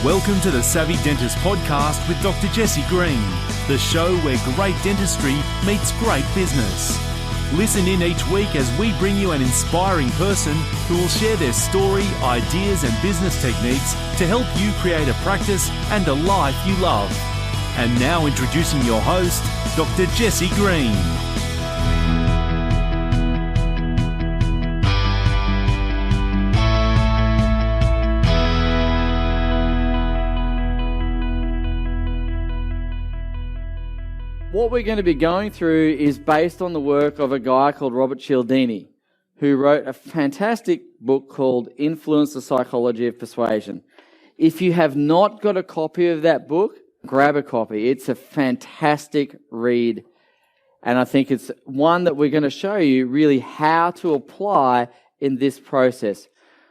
Welcome to the Savvy Dentist Podcast with Dr. Jesse Green, the show where great dentistry meets great business. Listen in each week as we bring you an inspiring person who will share their story, ideas and business techniques to help you create a practice and a life you love. And now introducing your host, Dr. Jesse Green. What we're going to be going through is based on the work of a guy called Robert Cialdini, who wrote a fantastic book called Influence: The Psychology of Persuasion. If you have not got a copy of that book, grab a copy. It's a fantastic read. And I think it's one that we're going to show you really how to apply in this process.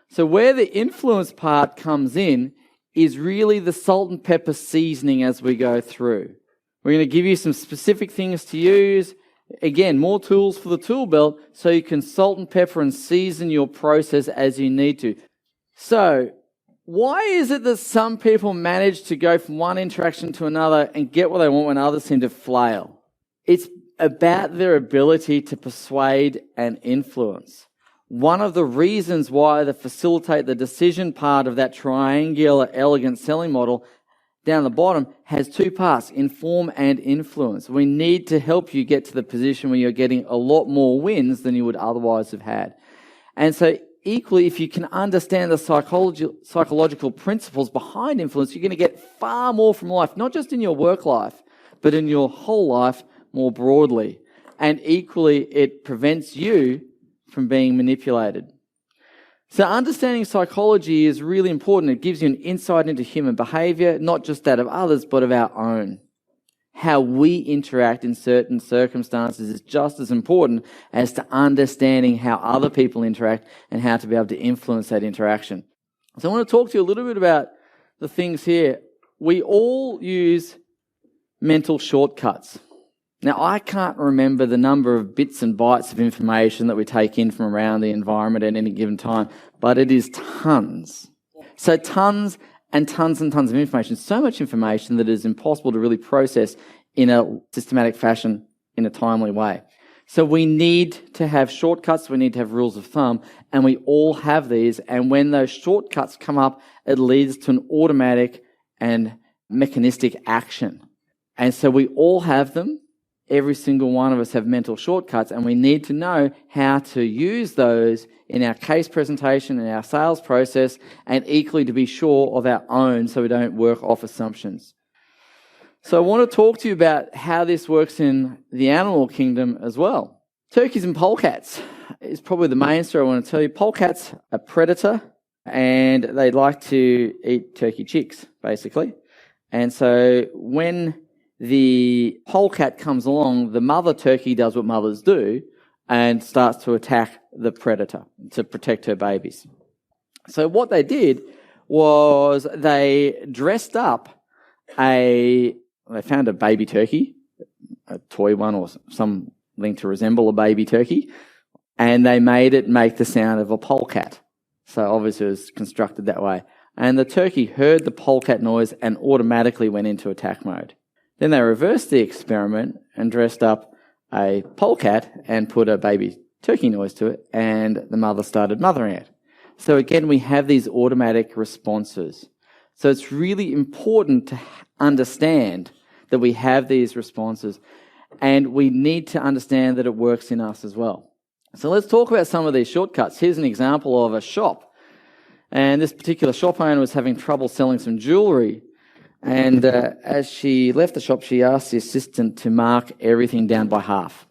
So where the influence part comes in is really the salt and pepper seasoning as we go through. We're going to give you some specific things to use. Again, more tools for the tool belt so you can salt and pepper and season your process as you need to. So, why is it that some people manage to go from one interaction to another and get what they want when others seem to flail? It's about their ability to persuade and influence. One of the reasons why they facilitate the decision part of that triangular elegant selling model down the bottom has two parts, inform and influence. We need to help you get to the position where you're getting a lot more wins than you would otherwise have had. And so equally, if you can understand the psychological principles behind influence, you're going to get far more from life, not just in your work life, but in your whole life more broadly. And equally, it prevents you from being manipulated. So understanding psychology is really important. It gives you an insight into human behavior, not just that of others, but of our own. How we interact in certain circumstances is just as important as to understanding how other people interact and how to be able to influence that interaction. So I want to talk to you a little bit about the things here. We all use mental shortcuts. Now, I can't remember the number of bits and bytes of information that we take in from around the environment at any given time, but it is tons. So tons and tons and tons of information, so much information that it is impossible to really process in a systematic fashion in a timely way. So we need to have shortcuts, we need to have rules of thumb, and we all have these, and when those shortcuts come up, it leads to an automatic and mechanistic action. And so we all have them. Every single one of us have mental shortcuts, and we need to know how to use those in our case presentation, in our sales process, and equally to be sure of our own so we don't work off assumptions. So I want to talk to you about how this works in the animal kingdom as well. Turkeys and polecats is probably the main story I want to tell you. Polecats are predator, and they like to eat turkey chicks, basically. And so when the polecat comes along, the mother turkey does what mothers do and starts to attack the predator to protect her babies. So what they did was they dressed up they found a baby turkey, a toy one or something to resemble a baby turkey, and they made it make the sound of a polecat. So obviously it was constructed that way. And the turkey heard the polecat noise and automatically went into attack mode. Then they reversed the experiment and dressed up a polecat and put a baby turkey noise to it, and the mother started mothering it. So again, we have these automatic responses. So it's really important to understand that we have these responses, and we need to understand that it works in us as well. So let's talk about some of these shortcuts. Here's an example of a shop. And this particular shop owner was having trouble selling some jewellery. And as she left the shop, she asked the assistant to mark everything down by half.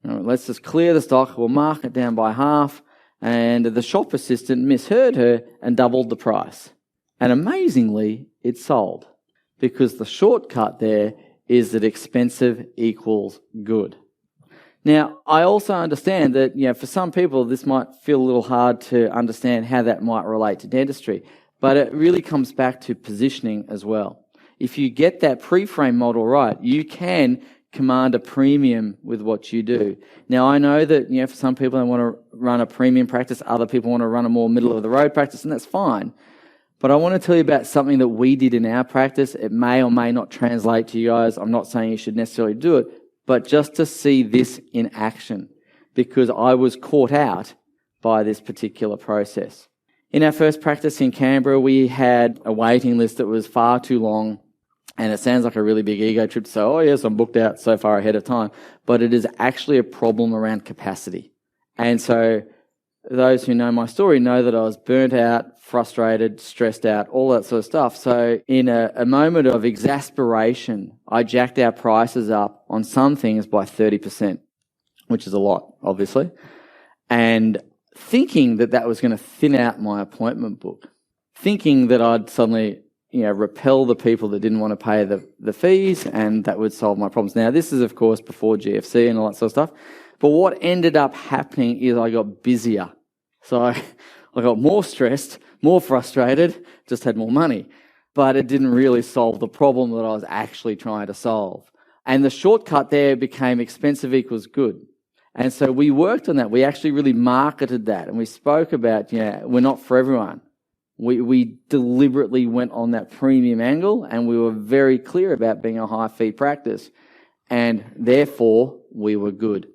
Let's just clear the stock. We'll mark it down by half. And the shop assistant misheard her and doubled the price. And amazingly, it sold. Because the shortcut there is that expensive equals good. Now, I also understand that, for some people, this might feel a little hard to understand how that might relate to dentistry. But it really comes back to positioning as well. If you get that pre-frame model right, you can command a premium with what you do. Now, I know that, for some people they want to run a premium practice, other people want to run a more middle-of-the-road practice, and that's fine. But I want to tell you about something that we did in our practice. It may or may not translate to you guys. I'm not saying you should necessarily do it, but just to see this in action, because I was caught out by this particular process. In our first practice in Canberra, we had a waiting list that was far too long, and it sounds like a really big ego trip to say, oh yes, I'm booked out so far ahead of time, but it is actually a problem around capacity. And so those who know my story know that I was burnt out, frustrated, stressed out, all that sort of stuff. So in a moment of exasperation, I jacked our prices up on some things by 30%, which is a lot, obviously, and thinking that that was going to thin out my appointment book, thinking that I'd suddenly repel the people that didn't want to pay the fees, and that would solve my problems. Now, this is, of course, before GFC and all that sort of stuff. But what ended up happening is I got busier. So I got more stressed, more frustrated, just had more money. But it didn't really solve the problem that I was actually trying to solve. And the shortcut there became expensive equals good. And so we worked on that. We actually really marketed that. And we spoke about, we're not for everyone. We deliberately went on that premium angle, and we were very clear about being a high fee practice. And therefore, we were good.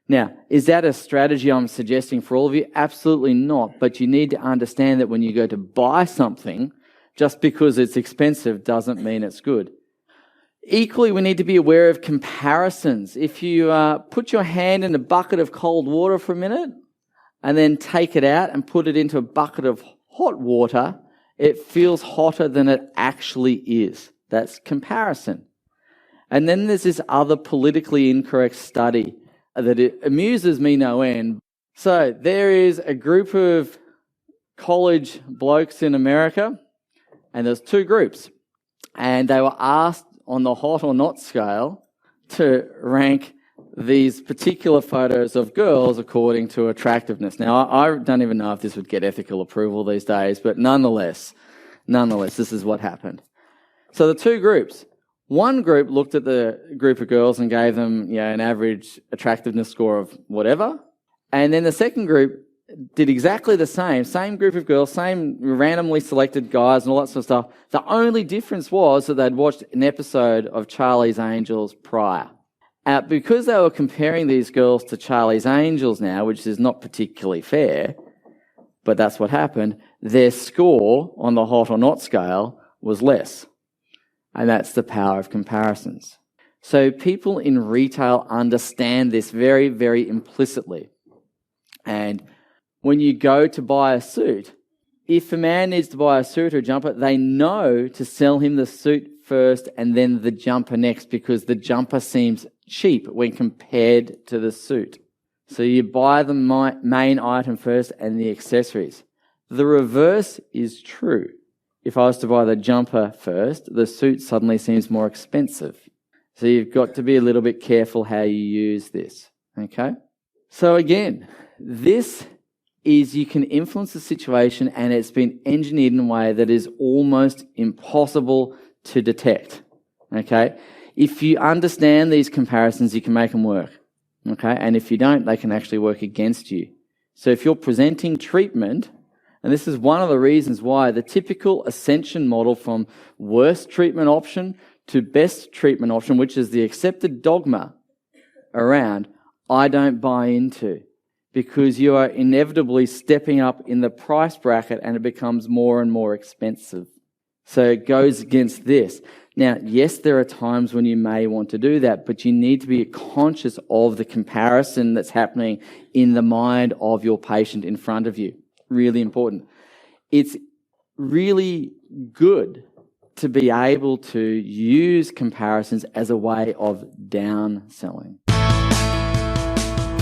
Now, is that a strategy I'm suggesting for all of you? Absolutely not. But you need to understand that when you go to buy something, just because it's expensive doesn't mean it's good. Equally, we need to be aware of comparisons. If you put your hand in a bucket of cold water for a minute and then take it out and put it into a bucket of hot water, it feels hotter than it actually is. That's comparison. And then there's this other politically incorrect study that it amuses me no end. So there is a group of college blokes in America, and there's two groups, and they were asked on the hot or not scale to rank these particular photos of girls according to attractiveness. Now, I don't even know if this would get ethical approval these days, but nonetheless, this is what happened. So the two groups. One group looked at the group of girls and gave them, an average attractiveness score of whatever. And then the second group did exactly the same group of girls, same randomly selected guys and all that sort of stuff. The only difference was that they'd watched an episode of Charlie's Angels prior. Because they were comparing these girls to Charlie's Angels now, which is not particularly fair, but that's what happened, their score on the hot or not scale was less. And that's the power of comparisons. So people in retail understand this very, very implicitly. And when you go to buy a suit, if a man needs to buy a suit or a jumper, they know to sell him the suit first and then the jumper next, because the jumper seems cheap when compared to the suit. So you buy the main item first and the accessories. The reverse is true. If I was to buy the jumper first, the suit suddenly seems more expensive. So you've got to be a little bit careful how you use this. Okay? So again, this is you can influence the situation, and it's been engineered in a way that is almost impossible to detect. Okay? If you understand these comparisons, you can make them work. Okay? And if you don't, they can actually work against you. So if you're presenting treatment, and this is one of the reasons why the typical ascension model from worst treatment option to best treatment option, which is the accepted dogma around, I don't buy into, because you are inevitably stepping up in the price bracket and it becomes more and more expensive. So it goes against this. Now, yes, there are times when you may want to do that, but you need to be conscious of the comparison that's happening in the mind of your patient in front of you. Really important. It's really good to be able to use comparisons as a way of downselling.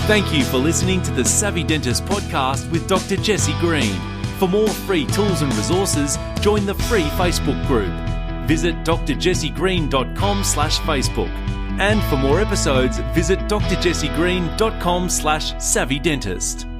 Thank you for listening to the Savvy Dentist podcast with Dr. Jesse Green. For more free tools and resources, join the free Facebook group. Visit drjessegreen.com/Facebook. And for more episodes, visit drjessegreen.com/savvydentist.